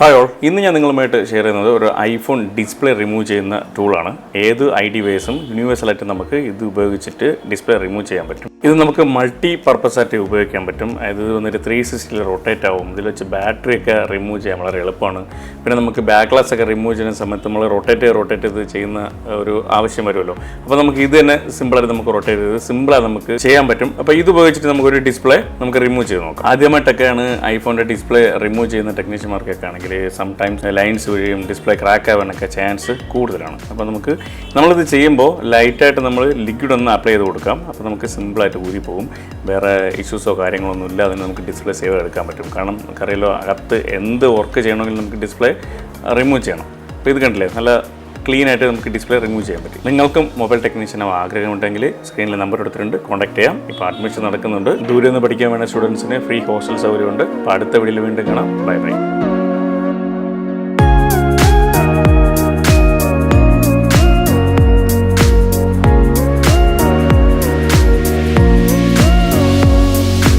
Hi all, ഇന്ന് ഞാൻ നിങ്ങളുമായിട്ട് ഷെയർ ചെയ്യുന്നത് ഒരു ഐഫോൺ ഡിസ്പ്ലേ റിമൂവ് ചെയ്യുന്ന ടൂളാണ്. ഏത് ഡിവൈസും യൂണിവേഴ്സലായിട്ട് നമുക്ക് ഇത് ഉപയോഗിച്ചിട്ട് ഡിസ്പ്ലേ റിമൂവ് ചെയ്യാൻ പറ്റും. ഇത് നമുക്ക് മൾട്ടി പർപ്പസ് ആയിട്ട് ഉപയോഗിക്കാൻ പറ്റും. അതായത് ഇത് വന്നിട്ട് 360 റൊട്ടേറ്റ് ആവും. ഇതിൽ വെച്ച് ബാറ്ററി ഒക്കെ റിമൂവ് ചെയ്യാൻ വളരെ എളുപ്പമാണ്. പിന്നെ നമുക്ക് ബാക്ക് ഗ്ലാസ് ഒക്കെ റിമൂവ് ചെയ്യുന്ന സമയത്ത് നമ്മൾ റൊട്ടേറ്റ് ചെയ്ത് ചെയ്യുന്ന ഒരു ആവശ്യം വരുമല്ലോ. അപ്പോൾ നമുക്ക് ഇത് തന്നെ സിമ്പിളായിട്ട് നമുക്ക് റൊട്ടേറ്റ് ചെയ്ത് സിമ്പിളായി നമുക്ക് ചെയ്യാൻ പറ്റും. അപ്പോൾ ഇത് ഉപയോഗിച്ചിട്ട് നമുക്കൊരു ഡിസ്പ്ലേ നമുക്ക് റിമൂവ് ചെയ്ത് നോക്കാം. ആദ്യമായിട്ടൊക്കെയാണ് ഐഫോണിൻ്റെ ഡിസ്പ്ലേ റിമൂവ് ചെയ്യുന്ന ടെക്നീഷ്യന്മാർക്കൊക്കെ ആണെങ്കിൽ സംടൈംസ് ലൈൻസ് വഴിയും ഡിസ്പ്ലേ ക്രാക്ക് ആവാനൊക്കെ ചാൻസ് കൂടുതലാണ്. അപ്പോൾ നമ്മളിത് ചെയ്യുമ്പോൾ ലൈറ്റായിട്ട് നമ്മൾ ലിക്വിഡ് ഒന്ന് അപ്ലൈ ചെയ്ത് കൊടുക്കാം. അപ്പോൾ നമുക്ക് സിമ്പിളായിട്ട് ഊരിപ്പോകും. വേറെ ഇഷ്യൂസോ കാര്യങ്ങളൊന്നും ഇല്ല. അതിന് നമുക്ക് ഡിസ്പ്ലേ സേവ് എടുക്കാൻ പറ്റും. കാരണം നമുക്കറിയാലോ, അകത്ത് എന്ത് വർക്ക് ചെയ്യണമെങ്കിലും നമുക്ക് ഡിസ്പ്ലേ റിമൂവ് ചെയ്യണം. അപ്പോൾ ഇത് കണ്ടില്ലേ, നല്ല ക്ലീൻ ആയിട്ട് നമുക്ക് ഡിസ്പ്ലേ റിമൂവ് ചെയ്യാൻ പറ്റും. നിങ്ങൾക്കും മൊബൈൽ ടെക്നീഷ്യനോ ആഗ്രഹമുണ്ടെങ്കിൽ സ്ക്രീനിൽ നമ്പർ എടുത്തിട്ടുണ്ട്, കോൺടാക്ട് ചെയ്യാം. ഇപ്പോൾ അഡ്മിഷൻ നടക്കുന്നുണ്ട്. ദൂരെ നിന്ന് പഠിക്കാൻ വേണ്ട സ്റ്റുഡൻസിന് ഫ്രീ ഹോസ്റ്റൽ സൗകര്യമുണ്ട്. അപ്പോൾ അടുത്ത വീഡിയോയിൽ വീണ്ടും കാണാം. ബൈ.